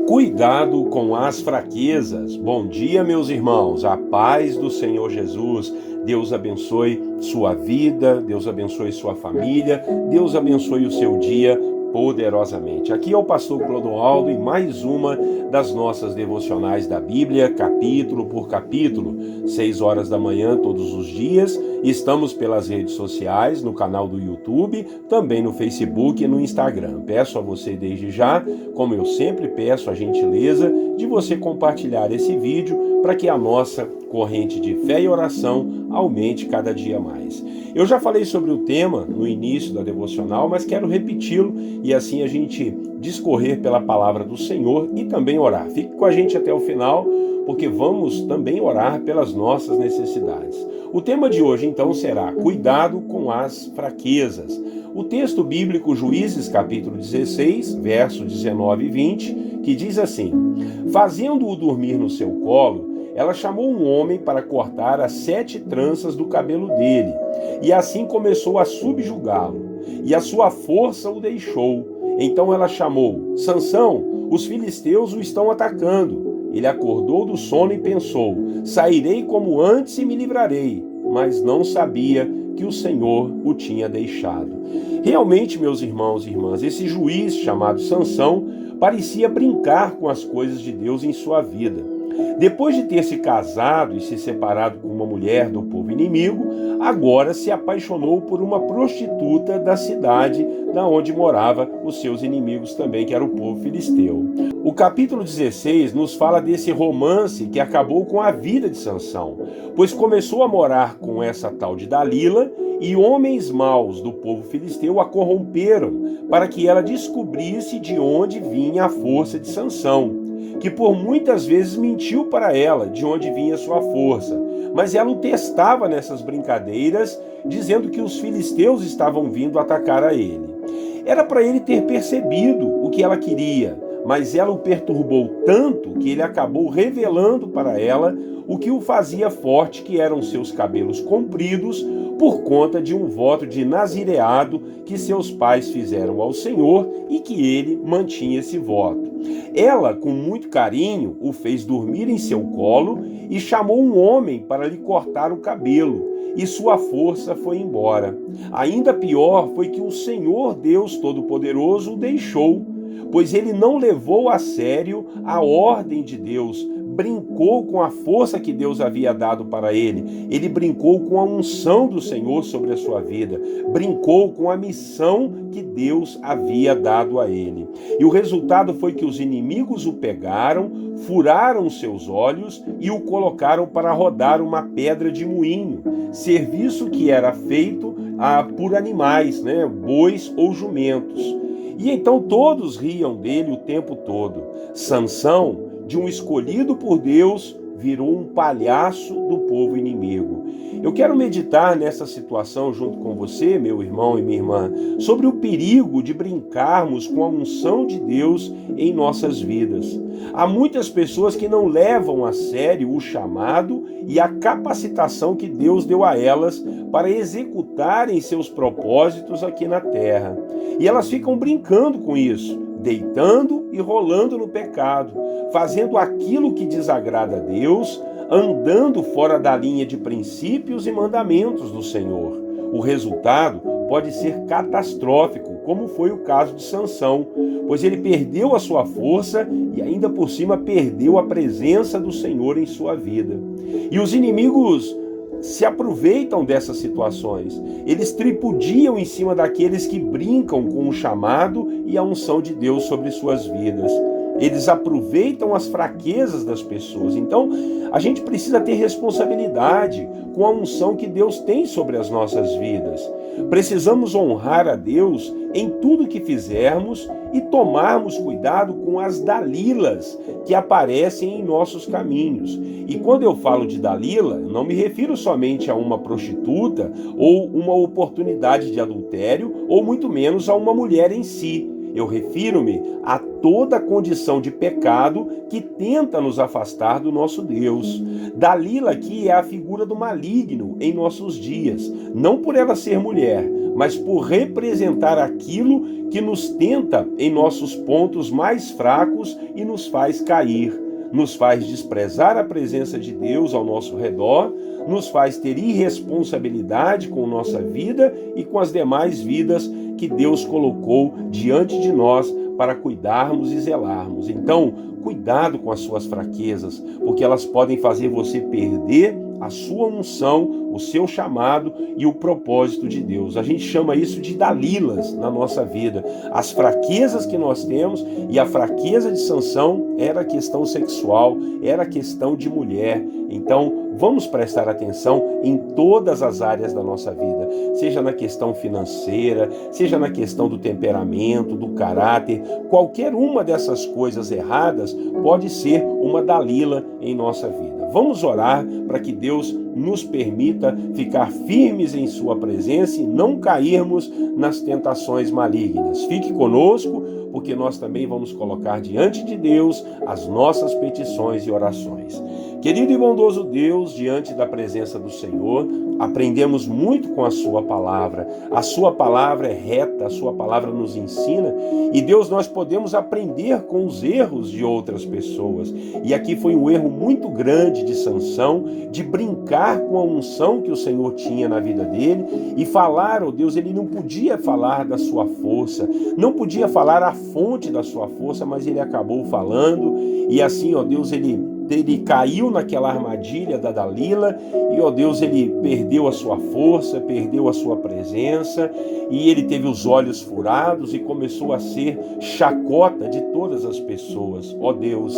Cuidado com as fraquezas. Bom dia, meus irmãos. A paz do Senhor Jesus. Deus abençoe sua vida, Deus abençoe sua família, Deus abençoe o seu dia poderosamente. Aqui é o pastor Clodoaldo e mais uma das nossas devocionais da Bíblia, capítulo por capítulo, 6 horas da manhã todos os dias. Estamos pelas redes sociais, no canal do YouTube, também no Facebook e no Instagram. Peço a você desde já, como eu sempre peço, a gentileza de você compartilhar esse vídeo para que a nossa corrente de fé e oração aumente cada dia mais. Eu já falei sobre o tema no início da devocional, mas quero repeti-lo e assim a gente discorrer pela palavra do Senhor e também orar. Fique com a gente até o final, porque vamos também orar pelas nossas necessidades. O tema de hoje então será cuidado com as fraquezas. O texto bíblico Juízes capítulo 16, versos 19 e 20, que diz assim: fazendo-o dormir no seu colo, ela chamou um homem para cortar as 7 tranças do cabelo dele, e assim começou a subjugá-lo, e a sua força o deixou. Então ela chamou: Sansão, os filisteus o estão atacando. Ele acordou do sono e pensou: sairei como antes e me livrarei. Mas não sabia que o Senhor o tinha deixado. Realmente, meus irmãos e irmãs, esse juiz chamado Sansão parecia brincar com as coisas de Deus em sua vida. Depois de ter se casado e se separado com uma mulher do povo inimigo, agora se apaixonou por uma prostituta da cidade da onde morava os seus inimigos também, que era o povo filisteu. O capítulo 16 nos fala desse romance que acabou com a vida de Sansão, pois começou a morar com essa tal de Dalila e homens maus do povo filisteu a corromperam para que ela descobrisse de onde vinha a força de Sansão, que por muitas vezes mentiu para ela de onde vinha sua força, mas ela o testava nessas brincadeiras, dizendo que os filisteus estavam vindo atacar a ele. Era para ele ter percebido o que ela queria, mas ela o perturbou tanto que ele acabou revelando para ela o que o fazia forte, que eram seus cabelos compridos, por conta de um voto de nazireado que seus pais fizeram ao Senhor e que ele mantinha esse voto. Ela, com muito carinho, o fez dormir em seu colo e chamou um homem para lhe cortar o cabelo, e sua força foi embora. Ainda pior foi que o Senhor Deus Todo-Poderoso o deixou, pois ele não levou a sério a ordem de Deus, brincou com a força que Deus havia dado para ele. Ele brincou com a unção do Senhor sobre a sua vida, brincou com a missão que Deus havia dado a ele. E o resultado foi que os inimigos o pegaram, furaram seus olhos e o colocaram para rodar uma pedra de moinho, serviço que era feito por animais, bois ou jumentos. E então todos riam dele o tempo todo. Sansão, de um escolhido por Deus, virou um palhaço do povo inimigo. Eu quero meditar nessa situação junto com você, meu irmão e minha irmã, sobre o perigo de brincarmos com a unção de Deus em nossas vidas. Há muitas pessoas que não levam a sério o chamado e a capacitação que Deus deu a elas para executarem seus propósitos aqui na terra. E elas ficam brincando com isso, deitando e rolando no pecado, fazendo aquilo que desagrada a Deus, andando fora da linha de princípios e mandamentos do Senhor. O resultado pode ser catastrófico, como foi o caso de Sansão, pois ele perdeu a sua força e ainda por cima perdeu a presença do Senhor em sua vida. E os inimigos se aproveitam dessas situações. Eles tripudiam em cima daqueles que brincam com o chamado e a unção de Deus sobre suas vidas. Eles aproveitam as fraquezas das pessoas. Então, a gente precisa ter responsabilidade com a unção que Deus tem sobre as nossas vidas. Precisamos honrar a Deus em tudo que fizermos e tomarmos cuidado com as Dalilas que aparecem em nossos caminhos. E quando eu falo de Dalila, não me refiro somente a uma prostituta ou uma oportunidade de adultério, ou muito menos a uma mulher em si. Eu refiro-me a toda a condição de pecado que tenta nos afastar do nosso Deus. Dalila aqui é a figura do maligno em nossos dias, não por ela ser mulher, mas por representar aquilo que nos tenta em nossos pontos mais fracos e nos faz cair, nos faz desprezar a presença de Deus ao nosso redor, nos faz ter irresponsabilidade com nossa vida e com as demais vidas que Deus colocou diante de nós para cuidarmos e zelarmos. Então, cuidado com as suas fraquezas, porque elas podem fazer você perder a sua unção, o seu chamado e o propósito de Deus. A gente chama isso de Dalilas na nossa vida. As fraquezas que nós temos, e a fraqueza de Sansão era questão sexual, era questão de mulher. Então, vamos prestar atenção em todas as áreas da nossa vida, seja na questão financeira, seja na questão do temperamento, do caráter. Qualquer uma dessas coisas erradas pode ser uma Dalila em nossa vida. Vamos orar para que Deus nos permita ficar firmes em sua presença e não cairmos nas tentações malignas. Fique conosco, porque nós também vamos colocar diante de Deus as nossas petições e orações. Querido e bondoso Deus, diante da presença do Senhor, aprendemos muito com a sua palavra. A sua palavra é reta, a sua palavra nos ensina, e Deus, nós podemos aprender com os erros de outras pessoas. E aqui foi um erro muito grande de Sansão, de brincar com a unção que o Senhor tinha na vida dele e falar, ó Deus, ele não podia falar da sua força, não podia falar a fonte da sua força, mas ele acabou falando, e assim, ó Deus, ele caiu naquela armadilha da Dalila e, ó Deus, ele perdeu a sua força, perdeu a sua presença, e ele teve os olhos furados e começou a ser chacota de todas as pessoas. Ó Deus,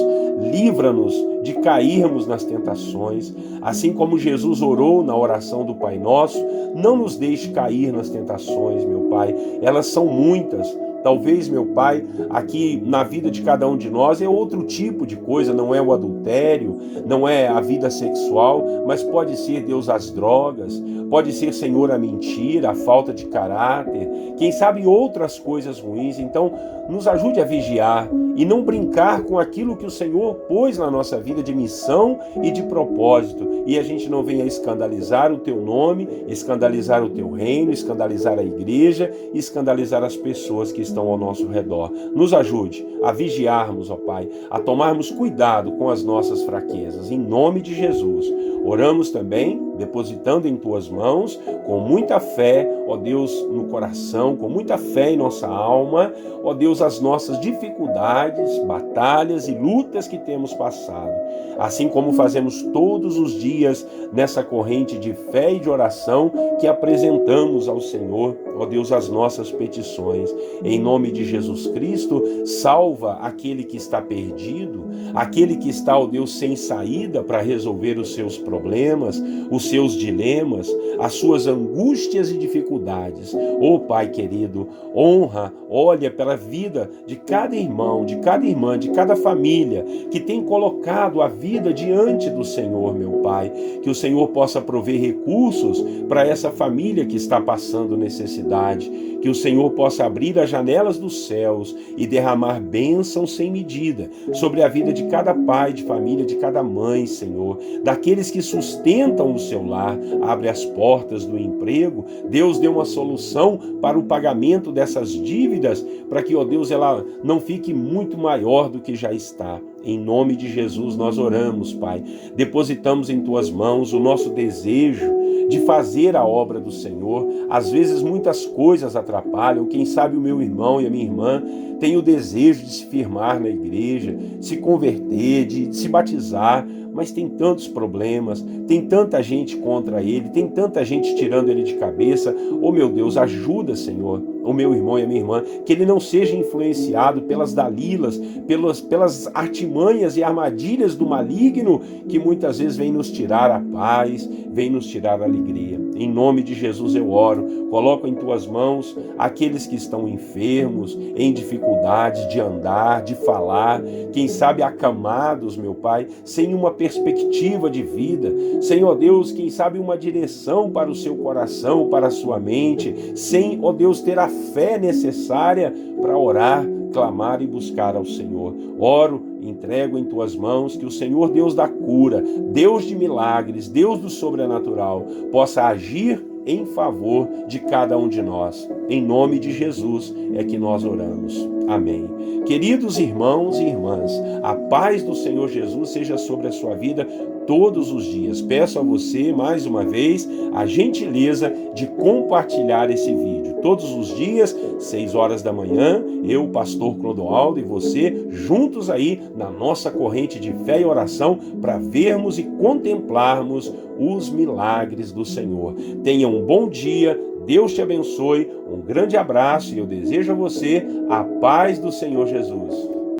livra-nos de cairmos nas tentações, assim como Jesus orou na oração do Pai Nosso. Não nos deixe cair nas tentações, meu Pai, elas são muitas. Talvez, meu Pai, aqui na vida de cada um de nós é outro tipo de coisa, não é o adultério, não é a vida sexual, mas pode ser, Deus, as drogas, pode ser, Senhor, a mentira, a falta de caráter, quem sabe outras coisas ruins. Então, nos ajude a vigiar e não brincar com aquilo que o Senhor pôs na nossa vida de missão e de propósito, e a gente não venha escandalizar o Teu nome, escandalizar o Teu reino, escandalizar a igreja, escandalizar as pessoas que estão ao nosso redor. Nos ajude a vigiarmos, ó Pai, a tomarmos cuidado com as nossas fraquezas, em nome de Jesus. Oramos também, depositando em Tuas mãos, com muita fé, ó Deus, no coração, com muita fé em nossa alma, ó Deus, as nossas dificuldades, batalhas e lutas que temos passado. Assim como fazemos todos os dias nessa corrente de fé e de oração que apresentamos ao Senhor, ó Deus, as nossas petições. Em nome de Jesus Cristo, salva aquele que está perdido, aquele que está, ó Deus, sem saída para resolver os seus problemas, os seus dilemas, as suas angústias e dificuldades. Ó Pai querido, honra, olha pela vida de cada irmão, de cada irmã, de cada família que tem colocado a vida diante do Senhor, meu Pai. Que o Senhor possa prover recursos para essa família que está passando necessidade. Que o Senhor possa abrir as janelas dos céus e derramar bênçãos sem medida sobre a vida de cada pai de família, de cada mãe, Senhor. Daqueles que sustentam o seu lar, abre as portas do emprego. Deus, dê uma solução para o pagamento dessas dívidas, para que, ó Deus, ela não fique muito maior do que já está. Em nome de Jesus nós oramos, Pai. Depositamos em Tuas mãos o nosso desejo de fazer a obra do Senhor. Às vezes muitas coisas atrapalham. Quem sabe o meu irmão e a minha irmã têm o desejo de se firmar na igreja, de se converter, de se batizar, mas tem tantos problemas, tem tanta gente contra ele, tem tanta gente tirando ele de cabeça. Oh meu Deus, ajuda, Senhor, o meu irmão e a minha irmã, que ele não seja influenciado pelas Dalilas, pelas artimanhas e armadilhas do maligno, que muitas vezes vem nos tirar a paz, vem nos tirar a alegria. Em nome de Jesus eu oro, coloco em Tuas mãos aqueles que estão enfermos, em dificuldades de andar, de falar, quem sabe acamados, meu Pai, sem uma perspectiva de vida, Senhor Deus, quem sabe uma direção para o seu coração, para a sua mente, sem, ó Deus, ter a fé necessária para orar clamar e buscar ao Senhor. Oro, entrego em tuas mãos, que o Senhor, Deus da cura, Deus de milagres, Deus do sobrenatural, possa agir em favor de cada um de nós. Em nome de Jesus é que nós oramos. Amém. Queridos irmãos e irmãs, a paz do Senhor Jesus seja sobre a sua vida todos os dias. Peço a você, mais uma vez, a gentileza de compartilhar esse vídeo. Todos os dias, 6 horas da manhã, eu, pastor Clodoaldo, e você, juntos aí na nossa corrente de fé e oração, para vermos e contemplarmos os milagres do Senhor. Tenha um bom dia, Deus te abençoe, um grande abraço e eu desejo a você a paz do Senhor Jesus.